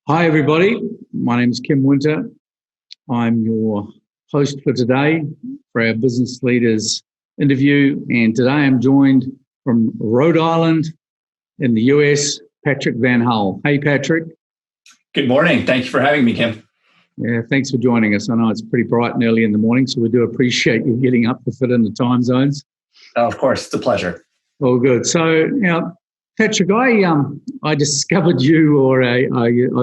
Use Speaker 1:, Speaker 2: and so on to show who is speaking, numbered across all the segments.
Speaker 1: Hi, everybody. My name is Kim Winter. I'm your host for today for our Business Leaders interview. And today I'm joined from Rhode Island in the US, Patrick Van Hull. Hey, Patrick.
Speaker 2: Good morning. Thank you for having me, Kim.
Speaker 1: Yeah, thanks for joining us. I know it's pretty bright and early in the morning, so we do appreciate you getting up to fit in the time zones.
Speaker 2: Oh, of course, it's a pleasure.
Speaker 1: All good. So, now, Patrick, I discovered you, or I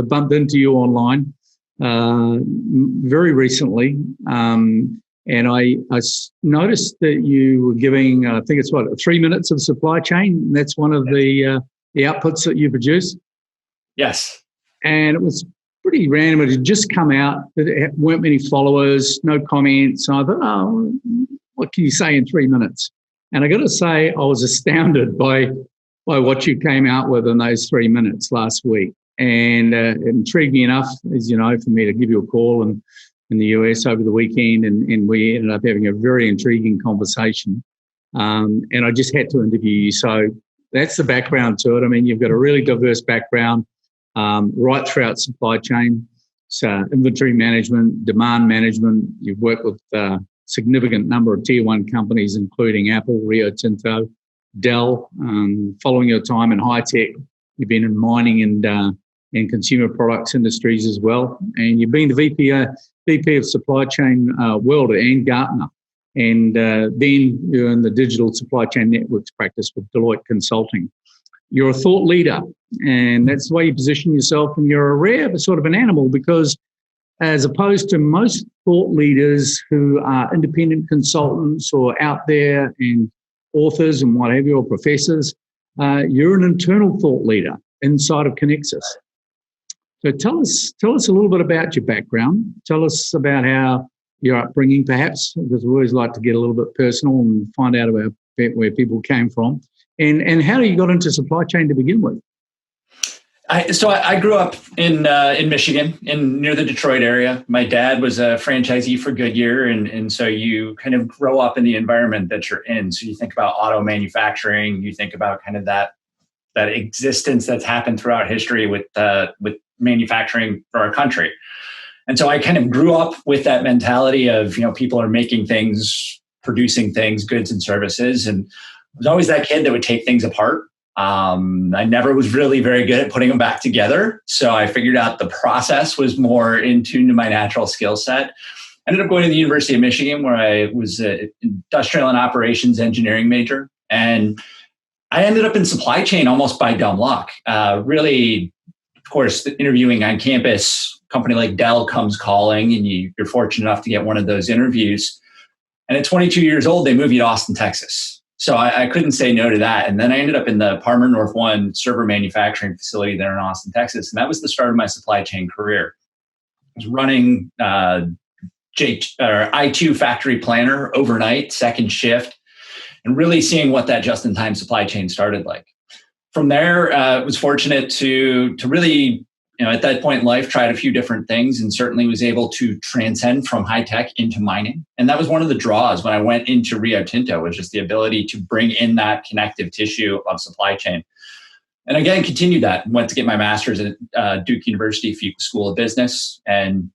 Speaker 1: bumped into you online very recently, and I noticed that you were giving, I think it's 3 minutes of supply chain. That's one of the outputs that you produce.
Speaker 2: Yes.
Speaker 1: And it was pretty random. It had just come out. There weren't many followers, no comments. And I thought, oh, what can you say in 3 minutes? And I got to say, I was astounded by what you came out with in those 3 minutes last week. And it intrigued me enough, as you know, for me to give you a call in the US over the weekend. And we ended up having a very intriguing conversation. And I just had to interview you. So that's the background to it. I mean, you've got a really diverse background right throughout supply chain. So inventory management, demand management. You've worked with a significant number of tier one companies, including Apple, Rio Tinto, Dell. Following your time in high tech, you've been in mining and consumer products industries as well. And you've been the VP of Supply Chain World at Gartner. And then you're in the digital supply chain networks practice with Deloitte Consulting. You're a thought leader, and that's the way you position yourself. And you're a rare sort of an animal, because as opposed to most thought leaders who are independent consultants or out there and authors and what have you, or professors, you're an internal thought leader inside of Kinaxis. So tell us a little bit about your background. Tell us about how your upbringing, perhaps, because we always like to get a little bit personal and find out about where people came from. And how you got into supply chain to begin with?
Speaker 2: I grew up in Michigan, near the Detroit area. My dad was a franchisee for Goodyear, and so you kind of grow up in the environment that you're in. So you think about auto manufacturing, you think about kind of that existence that's happened throughout history with manufacturing for our country. And so I kind of grew up with that mentality of, people are making things, producing things, goods and services, and I was always that kid that would take things apart. I never was really very good at putting them back together. So I figured out the process was more in tune to my natural skill set. I ended up going to the University of Michigan, where I was an industrial and operations engineering major. And I ended up in supply chain almost by dumb luck. Really, of course, interviewing on campus, a company like Dell comes calling, and you're fortunate enough to get one of those interviews. And at 22 years old, they move you to Austin, Texas. So I couldn't say no to that. And then I ended up in the Parmer North One server manufacturing facility there in Austin, Texas. And that was the start of my supply chain career. I was running I2 factory planner overnight, second shift, and really seeing what that just-in-time supply chain started like. From there, I was fortunate to really, at that point in life, tried a few different things, and certainly was able to transcend from high tech into mining. And that was one of the draws when I went into Rio Tinto, was just the ability to bring in that connective tissue of supply chain. And again, continued that. Went to get my master's at Duke University Fuqua School of Business. And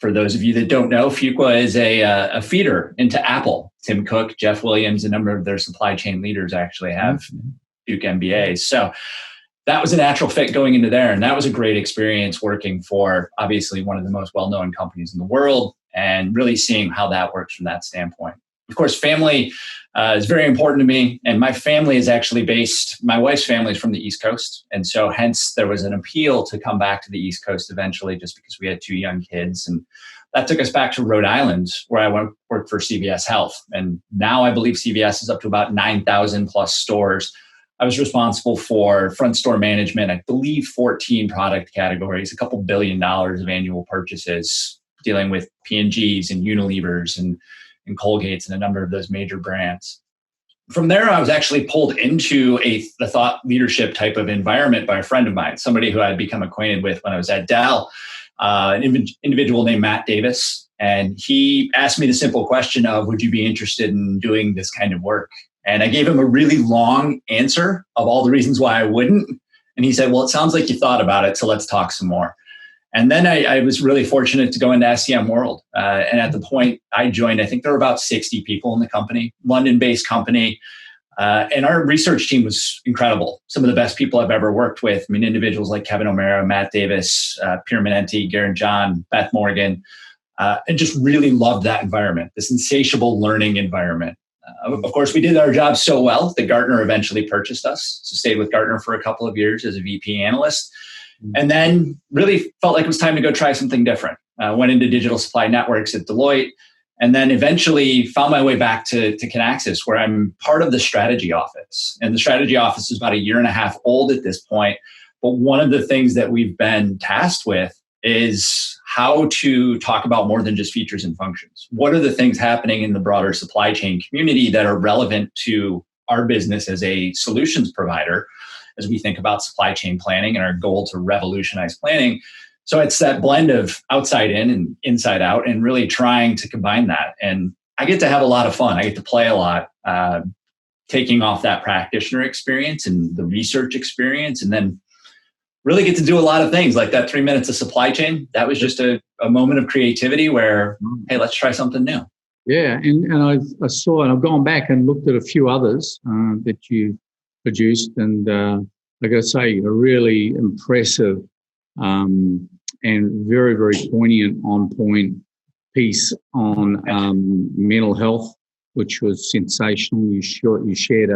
Speaker 2: for those of you that don't know, Fuqua is a feeder into Apple. Tim Cook, Jeff Williams, a number of their supply chain leaders actually have Duke MBAs. So that was a natural fit going into there. And that was a great experience working for, obviously, one of the most well-known companies in the world, and really seeing how that works from that standpoint. Of course, family is very important to me. And my family is actually my wife's family is from the East Coast. And so hence there was an appeal to come back to the East Coast eventually, just because we had two young kids. And that took us back to Rhode Island, where I worked for CVS Health. And now I believe CVS is up to about 9,000 plus stores. I was responsible for front store management, I believe 14 product categories, a couple $1 billion of annual purchases, dealing with P&Gs and Unilevers and Colgates and a number of those major brands. From there, I was actually pulled into the thought leadership type of environment by a friend of mine, somebody who I had become acquainted with when I was at Dell, an individual named Matt Davis. And he asked me the simple question of, would you be interested in doing this kind of work? And I gave him a really long answer of all the reasons why I wouldn't. And he said, well, it sounds like you thought about it, so let's talk some more. And then I was really fortunate to go into SCM World. And at the point I joined, I think there were about 60 people in the company, London-based company. And our research team was incredible. Some of the best people I've ever worked with. I mean, individuals like Kevin O'Mara, Matt Davis, Pierre Manenti, Garen John, Beth Morgan, and just really loved that environment, this insatiable learning environment. Of course, we did our job so well that Gartner eventually purchased us. So stayed with Gartner for a couple of years as a VP analyst. And then really felt like it was time to go try something different. Went into digital supply networks at Deloitte, and then eventually found my way back to Kinaxis, where I'm part of the strategy office. And the strategy office is about 1.5 years old at this point. But one of the things that we've been tasked with is how to talk about more than just features and functions. What are the things happening in the broader supply chain community that are relevant to our business as a solutions provider as we think about supply chain planning and our goal to revolutionize planning? So it's that blend of outside in and inside out, and really trying to combine that. And I get to have a lot of fun. I get to play a lot, taking off that practitioner experience and the research experience, and then really get to do a lot of things like that 3 minutes of supply chain. That was just a moment of creativity where, hey, let's try something new.
Speaker 1: Yeah, and I saw, and I've gone back and looked at a few others that you produced, and I got to say, a really impressive and very, very poignant, on-point piece on mental health, which was sensational. You shared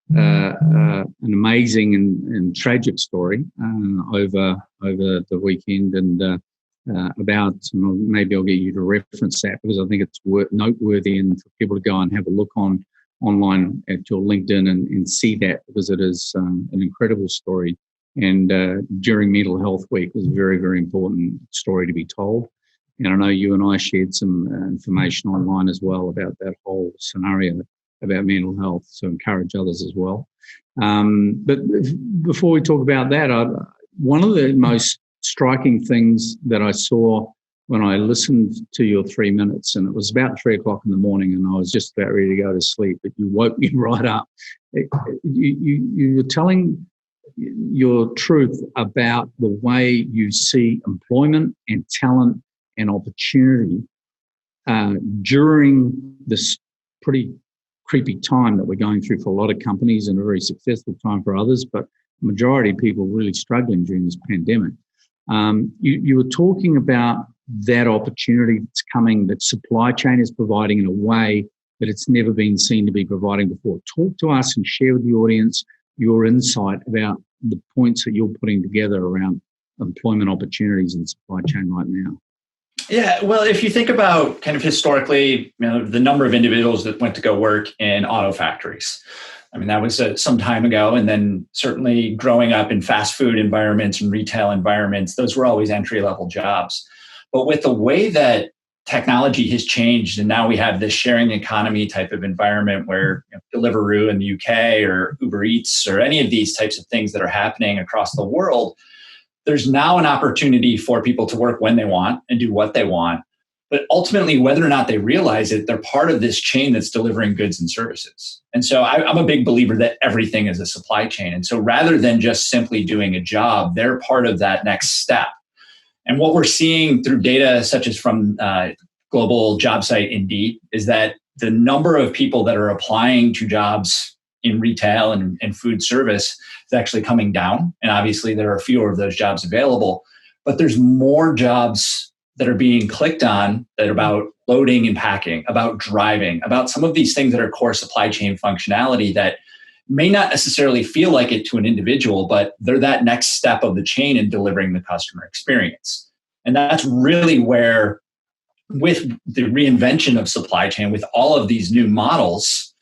Speaker 1: an amazing and tragic story over the weekend, and about, maybe I'll get you to reference that, because I think it's noteworthy, and for people to go and have a look online at your LinkedIn and see that, because it is an incredible story. And during Mental Health Week, it was a very, very important story to be told. And I know you and I shared some information online as well about that whole scenario about mental health, so encourage others as well. But before we talk about that, one of the most striking things that I saw when I listened to your 3 minutes, and it was about 3 o'clock in the morning, and I was just about ready to go to sleep, but you woke me right up. You were telling your truth about the way you see employment and talent and opportunity during this pretty creepy time that we're going through for a lot of companies, and a very successful time for others, but the majority of people really struggling during this pandemic. You were talking about that opportunity that's coming, that supply chain is providing in a way that it's never been seen to be providing before. Talk to us and share with the audience your insight about the points that you're putting together around employment opportunities in supply chain right now.
Speaker 2: Yeah, well, if you think about kind of historically, the number of individuals that went to go work in auto factories, I mean, that was some time ago. And then certainly growing up in fast food environments and retail environments, those were always entry-level jobs. But with the way that technology has changed, and now we have this sharing economy type of environment where Deliveroo in the UK or Uber Eats or any of these types of things that are happening across the world, there's now an opportunity for people to work when they want and do what they want. But ultimately, whether or not they realize it, they're part of this chain that's delivering goods and services. And so I'm a big believer that everything is a supply chain. And so rather than just simply doing a job, they're part of that next step. And what we're seeing through data such as from global job site Indeed is that the number of people that are applying to jobs in retail and food service is actually coming down. And obviously there are fewer of those jobs available, but there's more jobs that are being clicked on that are about loading and packing, about driving, about some of these things that are core supply chain functionality that may not necessarily feel like it to an individual, but they're that next step of the chain in delivering the customer experience. And that's really where, with the reinvention of supply chain, with all of these new models,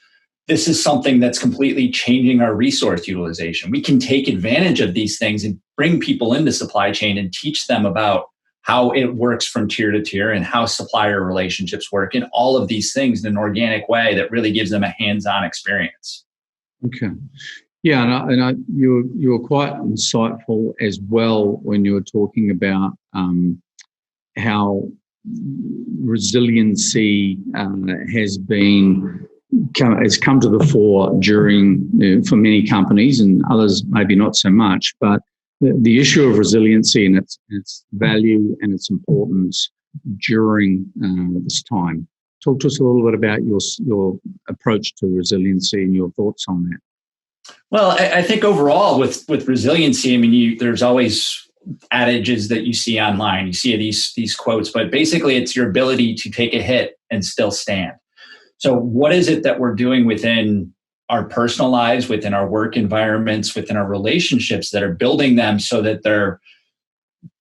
Speaker 2: this is something that's completely changing our resource utilization. We can take advantage of these things and bring people into supply chain and teach them about how it works from tier to tier and how supplier relationships work, and all of these things in an organic way that really gives them a hands-on experience.
Speaker 1: Okay. Yeah, and you were quite insightful as well when you were talking about how resiliency has come to the fore during, for many companies, and others maybe not so much. But the issue of resiliency and its value and its importance during this time. Talk to us a little bit about your approach to resiliency and your thoughts on that.
Speaker 2: Well, I think overall with resiliency, I mean, there's always adages that you see online. You see these quotes, but basically it's your ability to take a hit and still stand. So what is it that we're doing within our personal lives, within our work environments, within our relationships that are building them so that they're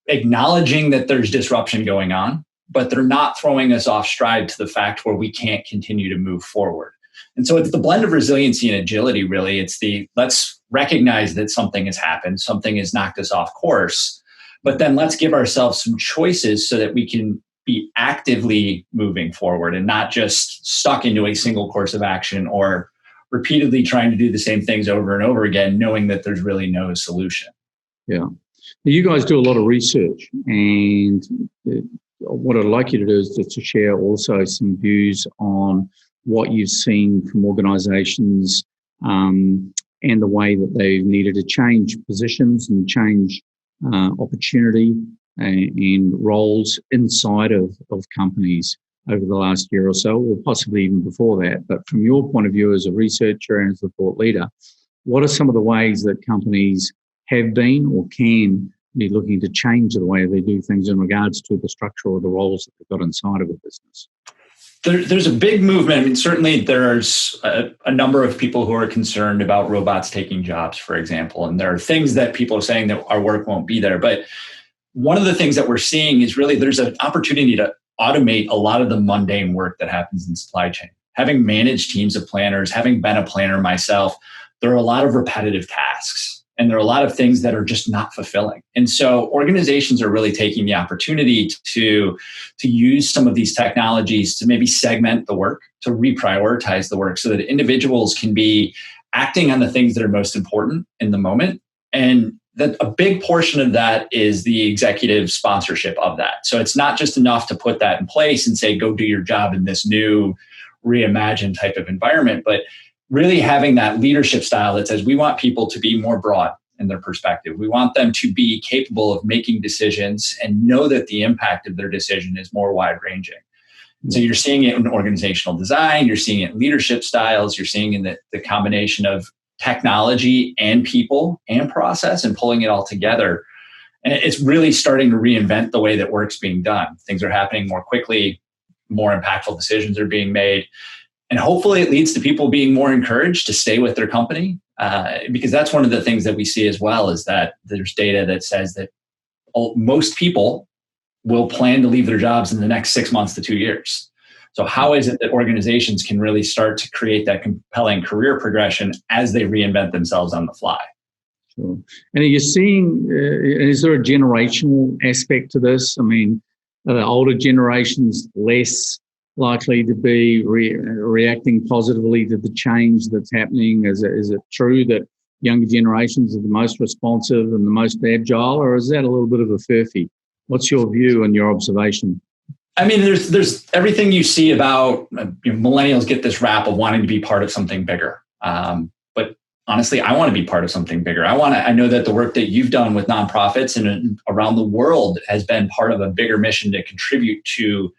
Speaker 2: acknowledging that there's disruption going on, but they're not throwing us off stride to the fact where we can't continue to move forward. And so it's the blend of resiliency and agility, really. It's let's recognize that something has happened, something has knocked us off course, but then let's give ourselves some choices so that we can be actively moving forward and not just stuck into a single course of action or repeatedly trying to do the same things over and over again, knowing that there's really no solution.
Speaker 1: Yeah. You guys do a lot of research, and what I'd like you to do is to share also some views on what you've seen from organizations and the way that they've needed to change positions and change opportunity and roles inside of companies over the last year or so, or possibly even before that. But from your point of view as a researcher and as a thought leader, what are some of the ways that companies have been or can be looking to change the way they do things in regards to the structure or the roles that they've got inside of a business?
Speaker 2: There's a big movement. I mean, certainly there's a number of people who are concerned about robots taking jobs, for example, and there are things that people are saying that our work won't be there. But one of the things that we're seeing is really there's an opportunity to automate a lot of the mundane work that happens in supply chain. Having managed teams of planners, having been a planner myself, there are a lot of repetitive tasks. And there are a lot of things that are just not fulfilling. And so organizations are really taking the opportunity to use some of these technologies to maybe segment the work, to reprioritize the work so that individuals can be acting on the things that are most important in the moment. And that a big portion of that is the executive sponsorship of that. So it's not just enough to put that in place and say, go do your job in this new reimagined type of environment, but really having that leadership style that says we want people to be more broad in their perspective. We want them to be capable of making decisions and know that the impact of their decision is more wide ranging. So you're seeing it in organizational design, you're seeing it in leadership styles, you're seeing in the combination of technology and people and process and pulling it all together. And it's really starting to reinvent the way that work's being done. Things are happening more quickly, more impactful decisions are being made. And hopefully it leads to people being more encouraged to stay with their company, because that's one of the things that we see as well is that there's data that says that most people will plan to leave their jobs in the next 6 months to 2 years. So how is it that organizations can really start to create that compelling career progression as they reinvent themselves on the fly?
Speaker 1: Sure. And are you seeing, is there a generational aspect to this? I mean, are the older generations less likely to be reacting positively to the change that's happening? Is it true that younger generations are the most responsive and the most agile, or is that a little bit of a furphy? What's your view and your observation?
Speaker 2: I mean, there's everything you see about millennials get this rap of wanting to be part of something bigger. But honestly, I want to be part of something bigger. I know that the work that you've done with nonprofits and around the world has been part of a bigger mission to contribute to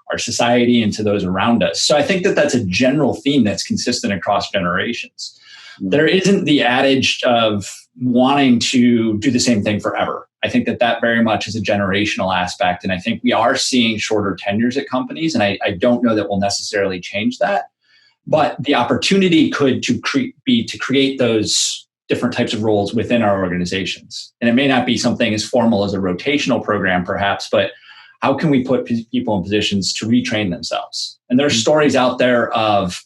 Speaker 2: our society and to those around us. So I think that that's a general theme that's consistent across generations. There isn't the adage of wanting to do the same thing forever. I think that very much is a generational aspect. And I think we are seeing shorter tenures at companies. And I don't know that we'll necessarily change that. But the opportunity could be to create those different types of roles within our organizations. And it may not be something as formal as a rotational program, perhaps, but how can we put people in positions to retrain themselves? And there are stories out there of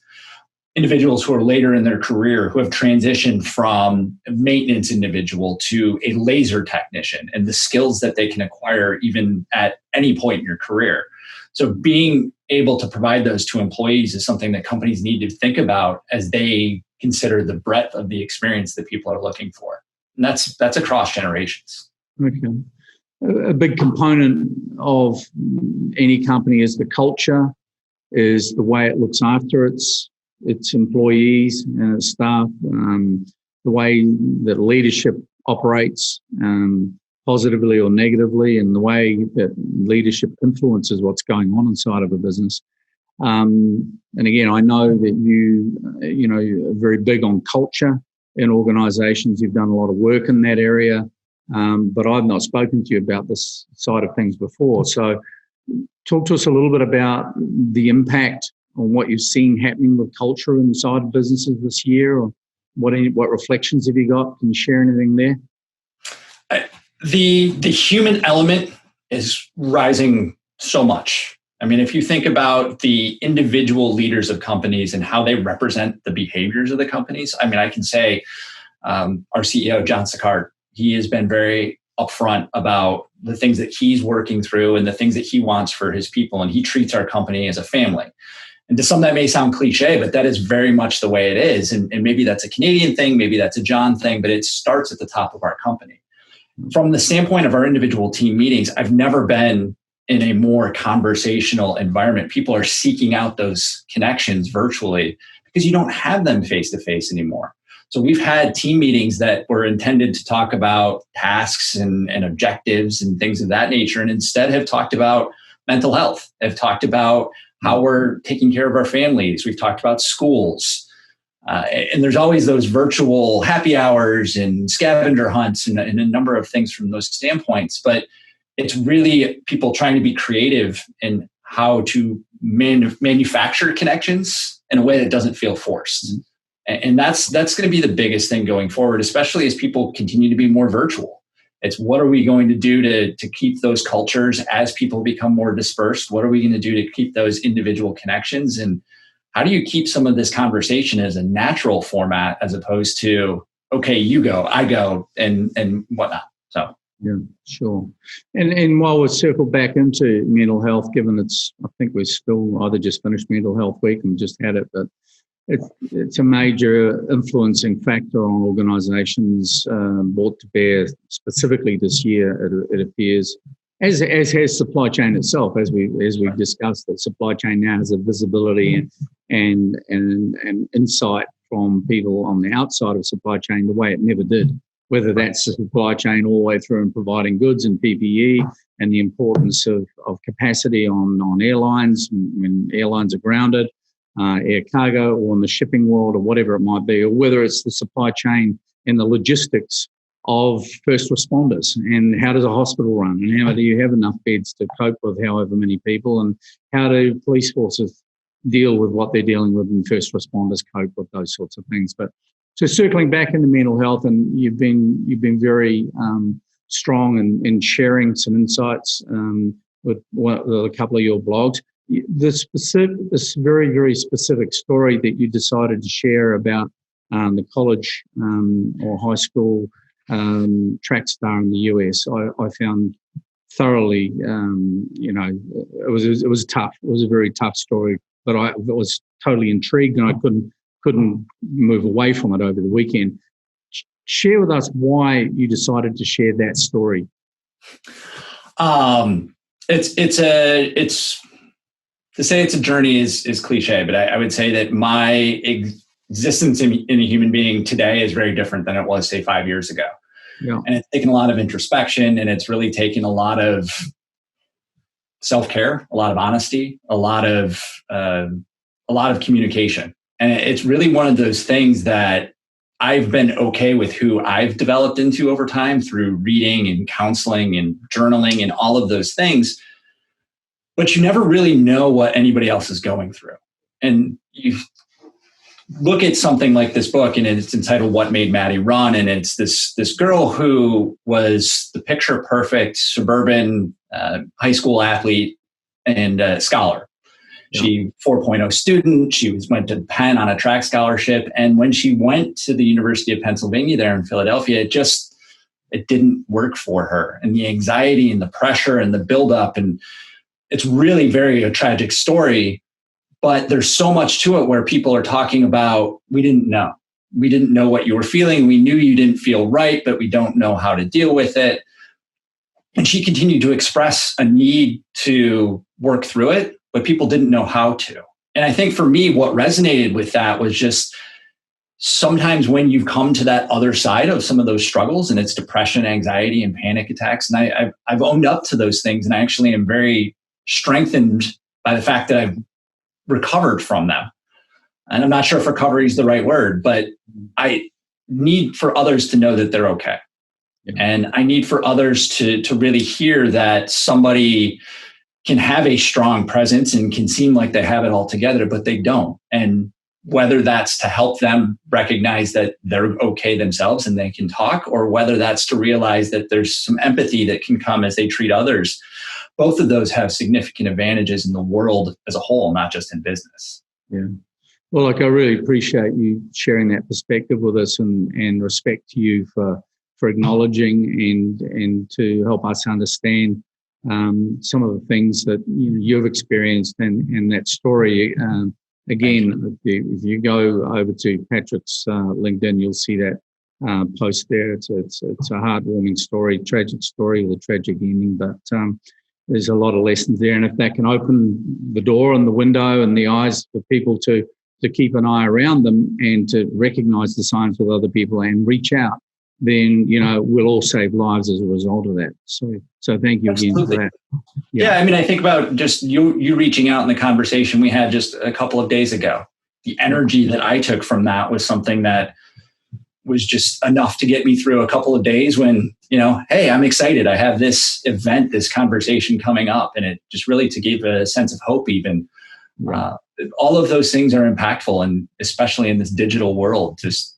Speaker 2: individuals who are later in their career who have transitioned from a maintenance individual to a laser technician and the skills that they can acquire even at any point in your career. So being able to provide those to employees is something that companies need to think about as they consider the breadth of the experience that people are looking for. And that's across generations.
Speaker 1: Okay. A big component of any company is the culture, is the way it looks after its employees and its staff, the way that leadership operates, positively or negatively, and the way that leadership influences what's going on inside of a business. And again, I know that you know, are very big on culture in organizations. You've done a lot of work in that area, but I've not spoken to you about this side of things before. So talk to us a little bit about the impact on what you've seen happening with culture inside of businesses this year, or what reflections have you got? Can you share anything there?
Speaker 2: The human element is rising so much. I mean, if you think about the individual leaders of companies and how they represent the behaviors of the companies, I mean, I can say our CEO, John Sicard, he has been very upfront about the things that he's working through and the things that he wants for his people. And he treats our company as a family. And to some, that may sound cliche, but that is very much the way it is. And maybe that's a Canadian thing, maybe that's a John thing, but it starts at the top of our company. From the standpoint of our individual team meetings, I've never been in a more conversational environment. People are seeking out those connections virtually because you don't have them face to face anymore. So we've had team meetings that were intended to talk about tasks and objectives and things of that nature, and instead have talked about mental health, have talked about how we're taking care of our families. We've talked about schools. And there's always those virtual happy hours and scavenger hunts and a number of things from those standpoints. But it's really people trying to be creative in how to manufacture connections in a way that doesn't feel forced. And that's going to be the biggest thing going forward, especially as people continue to be more virtual. It's what are we going to do to keep those cultures as people become more dispersed? What are we going to do to keep those individual connections? And how do you keep some of this conversation as a natural format as opposed to, okay, you go, I go, and whatnot? So.
Speaker 1: Yeah, sure. And while we're circled back into mental health, given I think we're still either just finished Mental Health Week and just had it, but it's a major influencing factor on organisations brought to bear specifically this year. It appears, as has supply chain itself, as we discussed, that supply chain now has a visibility and insight from people on the outside of supply chain the way it never did. Whether that's the supply chain all the way through and providing goods and PPE, and the importance of capacity on airlines when airlines are grounded, air cargo, or in the shipping world, or whatever it might be, or whether it's the supply chain and the logistics of first responders, and how does a hospital run, and how do you have enough beds to cope with however many people, and how do police forces deal with what they're dealing with, and first responders cope with those sorts of things. But so circling back into mental health, and you've been very strong in sharing some insights with a couple of your blogs. This very, very specific story that you decided to share about the college or high school track star in the US, I found thoroughly, it was tough. It was a very tough story, but I was totally intrigued, and I couldn't move away from it over the weekend. Share with us why you decided to share that story.
Speaker 2: It's to say it's a journey is cliche, but I would say that my existence in a human being today is very different than it was, say, 5 years ago. Yeah. And it's taken a lot of introspection, and it's really taken a lot of self-care, a lot of honesty, a lot of communication. And it's really one of those things that I've been okay with who I've developed into over time through reading and counseling and journaling and all of those things. But you never really know what anybody else is going through. And you look at something like this book, and it's entitled What Made Maddie Run. And it's this girl who was the picture perfect suburban high school athlete and scholar. She 4.0 student. She went to Penn on a track scholarship. And when she went to the University of Pennsylvania there in Philadelphia, it didn't work for her. And the anxiety and the pressure and the buildup, and it's really a tragic story. But there's so much to it where people are talking about, we didn't know. We didn't know what you were feeling. We knew you didn't feel right, but we don't know how to deal with it. And she continued to express a need to work through it, but people didn't know how to. And I think for me, what resonated with that was just sometimes when you've come to that other side of some of those struggles, and it's depression, anxiety, and panic attacks, and I've owned up to those things, and I actually am very strengthened by the fact that I've recovered from them. And I'm not sure if recovery is the right word, but I need for others to know that they're okay. Yeah. And I need for others to really hear that somebody can have a strong presence and can seem like they have it all together, but they don't. And whether that's to help them recognize that they're okay themselves and they can talk, or whether that's to realize that there's some empathy that can come as they treat others, both of those have significant advantages in the world as a whole, not just in business.
Speaker 1: Yeah. Well, I really appreciate you sharing that perspective with us, and respect to you for acknowledging and to help us understand some of the things that you've experienced and that story. Again, if you go over to Patrick's LinkedIn, you'll see that post there. It's a heartwarming story, tragic story with a tragic ending, but there's a lot of lessons there. And if that can open the door and the window and the eyes for people to keep an eye around them and to recognize the signs with other people and reach out, then we'll all save lives as a result of that. So thank you again for that.
Speaker 2: Yeah, I mean, I think about just you reaching out in the conversation we had just a couple of days ago. The energy that I took from that was something that was just enough to get me through a couple of days when, hey, I'm excited. I have this event, this conversation coming up, and it just really to give a sense of hope even. All of those things are impactful, and especially in this digital world, just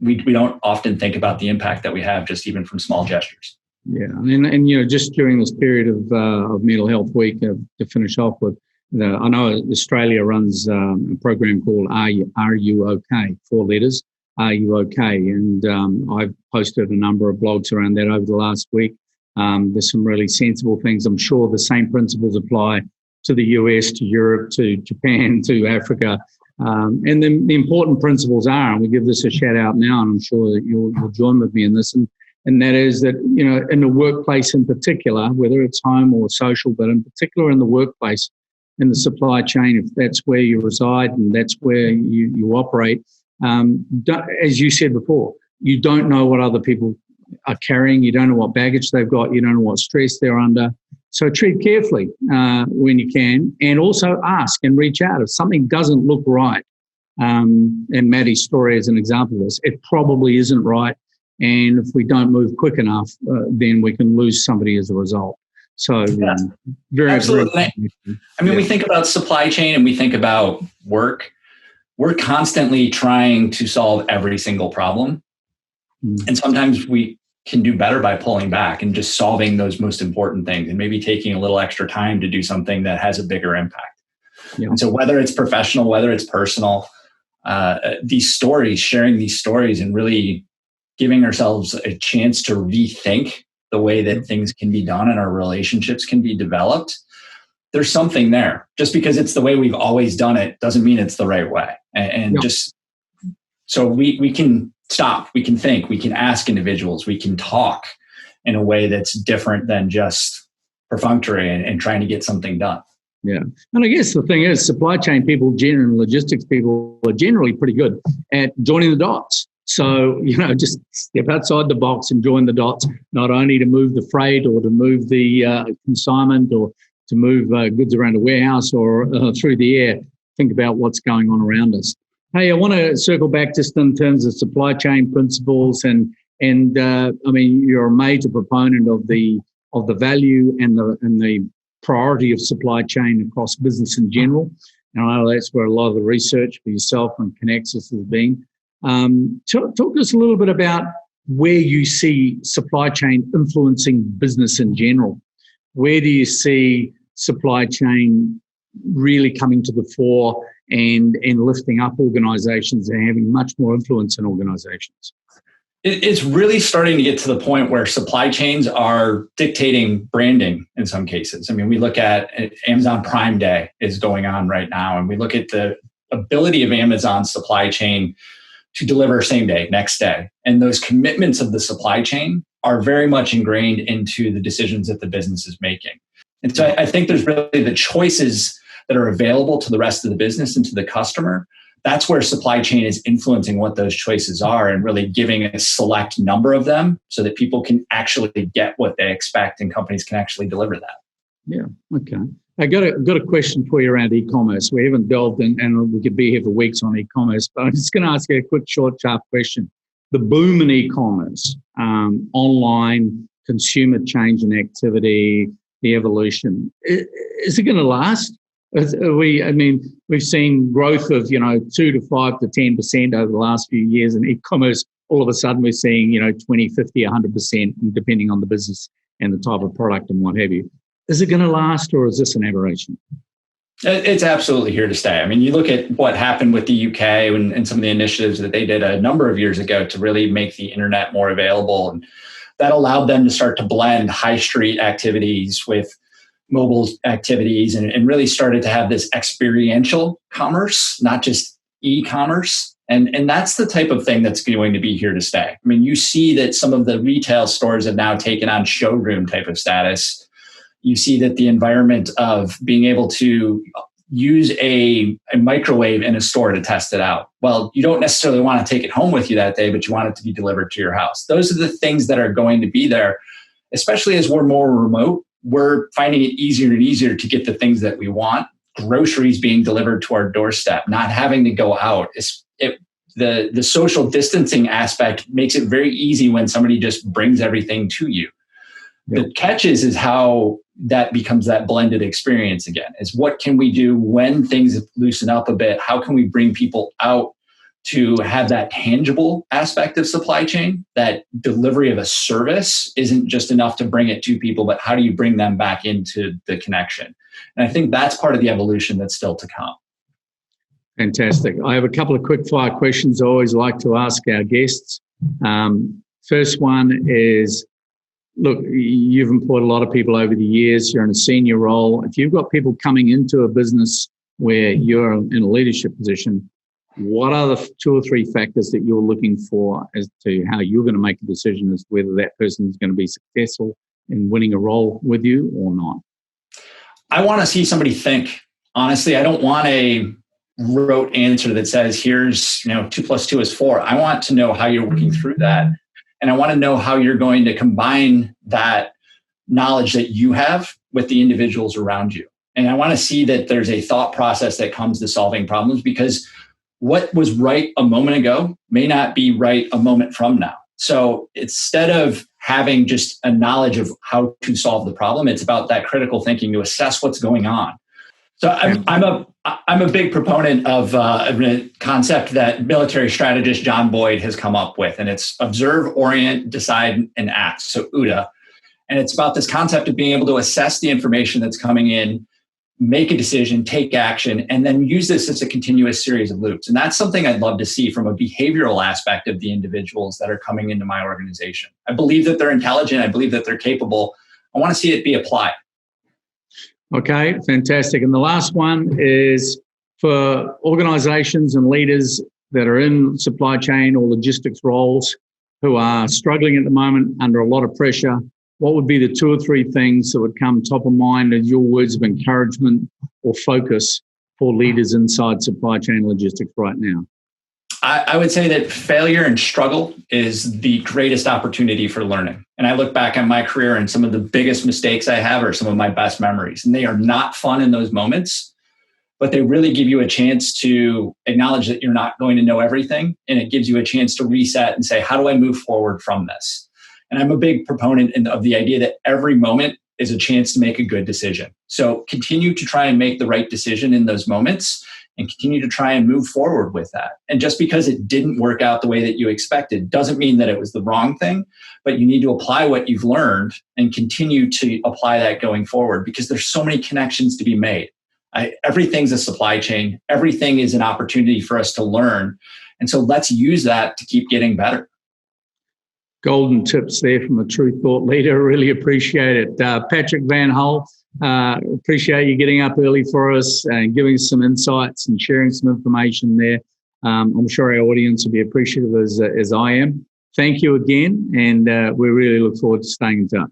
Speaker 2: we don't often think about the impact that we have just even from small gestures. Yeah,
Speaker 1: and just during this period of Mental Health Week, to finish off with, I know Australia runs a program called Are You OK? 4 letters, Are You OK? And I've posted a number of blogs around that over the last week. There's some really sensible things. I'm sure the same principles apply to the US, to Europe, to Japan, to Africa. And the important principles are, and we give this a shout out now, and I'm sure that you'll join with me in this, and that is that, in the workplace in particular, whether it's home or social, but in particular in the workplace, in the supply chain, if that's where you reside and that's where you operate, as you said before, you don't know what other people are carrying, you don't know what baggage they've got, you don't know what stress they're under. So treat carefully when you can, and also ask and reach out. If something doesn't look right, and Maddie's story is an example of this, it probably isn't right. And if we don't move quick enough, then we can lose somebody as a result. So very
Speaker 2: absolutely. We think about supply chain and we think about work. We're constantly trying to solve every single problem. And sometimes we can do better by pulling back and just solving those most important things, and maybe taking a little extra time to do something that has a bigger impact. Yeah. And so whether it's professional, whether it's personal, these stories, sharing these stories and really giving ourselves a chance to rethink the way that things can be done and our relationships can be developed, there's something there. Just because it's the way we've always done it doesn't mean it's the right way. And just so we can stop, we can think, we can ask individuals, we can talk in a way that's different than just perfunctory and trying to get something done.
Speaker 1: Yeah. And I guess the thing is, supply chain people, general logistics people are generally pretty good at joining the dots. So, just step outside the box and join the dots, not only to move the freight or to move the consignment or to move goods around a warehouse or through the air. Think about what's going on around us. Hey, I want to circle back just in terms of supply chain principles, and you're a major proponent of the value and the priority of supply chain across business in general. And I know that's where a lot of the research for yourself and Kinaxis has been. Talk to us a little bit about where you see supply chain influencing business in general. Where do you see supply chain really coming to the fore and lifting up organizations and having much more influence in organizations?
Speaker 2: It's really starting to get to the point where supply chains are dictating branding in some cases. We look at Amazon Prime Day is going on right now, and we look at the ability of Amazon's supply chain to deliver same day, next day. And those commitments of the supply chain are very much ingrained into the decisions that the business is making. And so I think there's really the choices that are available to the rest of the business and to the customer that's where supply chain is influencing what those choices are and really giving a select number of them so that people can actually get what they expect and companies can actually deliver that.
Speaker 1: Yeah, okay. I got a question for you around e-commerce. We haven't delved in, and we could be here for weeks on e-commerce, but I'm just going to ask you a quick, short, sharp question. The boom in e-commerce, online, consumer change and activity, the evolution, is it going to last? We've seen growth of 2 to 5 to 10% over the last few years in e-commerce. All of a sudden, we're seeing 20, 50, 100%, depending on the business and the type of product and what have you. Is it going to last, or is this an aberration?
Speaker 2: It's absolutely here to stay. I mean, you look at what happened with the UK and some of the initiatives that they did a number of years ago to really make the internet more available, and that allowed them to start to blend high street activities with mobile activities and really started to have this experiential commerce, not just e-commerce. And that's the type of thing that's going to be here to stay. I mean, you see that some of the retail stores have now taken on showroom type of status. You see that the environment of being able to use a microwave in a store to test it out. Well, you don't necessarily want to take it home with you that day, but you want it to be delivered to your house. Those are the things that are going to be there, especially as we're more remote. We're finding it easier and easier to get the things that we want. Groceries being delivered to our doorstep, not having to go out. The social distancing aspect makes it very easy when somebody just brings everything to you. Yep. The catch is how that becomes that blended experience again, is what can we do when things loosen up a bit? How can we bring people out to have that tangible aspect of supply chain? That delivery of a service isn't just enough to bring it to people, but how do you bring them back into the connection? And I think that's part of the evolution that's still to come.
Speaker 1: Fantastic. I have a couple of quick fire questions I always like to ask our guests. First one is, look, you've employed a lot of people over the years. You're in a senior role. If you've got people coming into a business where you're in a leadership position, what are the 2 or 3 factors that you're looking for as to how you're going to make a decision as to whether that person is going to be successful in winning a role with you or not?
Speaker 2: I want to see somebody think. Honestly, I don't want a rote answer that says, here's 2 + 2 is 4. I want to know how you're working through that. And I want to know how you're going to combine that knowledge that you have with the individuals around you. And I want to see that there's a thought process that comes to solving problems, because what was right a moment ago may not be right a moment from now. So instead of having just a knowledge of how to solve the problem, it's about that critical thinking to assess what's going on. So I'm a big proponent of a concept that military strategist John Boyd has come up with, and it's observe, orient, decide, and act. So OODA. And it's about this concept of being able to assess the information that's coming in, make a decision, take action, and then use this as a continuous series of loops. And that's something I'd love to see from a behavioral aspect of the individuals that are coming into my organization. I believe that they're intelligent. I believe that they're capable. I want to see it be applied.
Speaker 1: Okay, fantastic. And the last one is for organizations and leaders that are in supply chain or logistics roles who are struggling at the moment under a lot of pressure. What would be the 2 or 3 things that would come top of mind as your words of encouragement or focus for leaders inside supply chain logistics right now?
Speaker 2: I would say that failure and struggle is the greatest opportunity for learning. And I look back on my career, and some of the biggest mistakes I have are some of my best memories. And they are not fun in those moments, but they really give you a chance to acknowledge that you're not going to know everything. And it gives you a chance to reset and say, how do I move forward from this? And I'm a big proponent of the idea that every moment is a chance to make a good decision. So continue to try and make the right decision in those moments and continue to try and move forward with that. And just because it didn't work out the way that you expected doesn't mean that it was the wrong thing, but you need to apply what you've learned and continue to apply that going forward, because there's so many connections to be made. Everything's a supply chain. Everything is an opportunity for us to learn. And so let's use that to keep getting better.
Speaker 1: Golden tips there from a true thought leader. Really appreciate it. Patrick Van Hull, appreciate you getting up early for us and giving us some insights and sharing some information there. I'm sure our audience will be appreciative as I am. Thank you again, and we really look forward to staying in touch.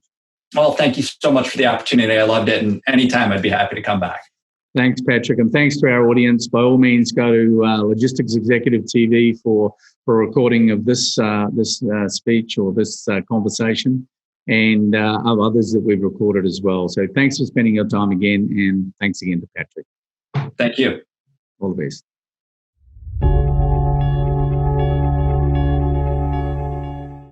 Speaker 2: Well, thank you so much for the opportunity. I loved it, and anytime I'd be happy to come back.
Speaker 1: Thanks, Patrick, and thanks to our audience. By all means, go to Logistics Executive TV for a recording of this speech or this conversation, and of others that we've recorded as well. So thanks for spending your time again, and thanks again to Patrick.
Speaker 2: Thank you.
Speaker 1: All the best.